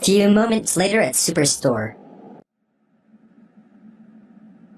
Few moments later at Superstore.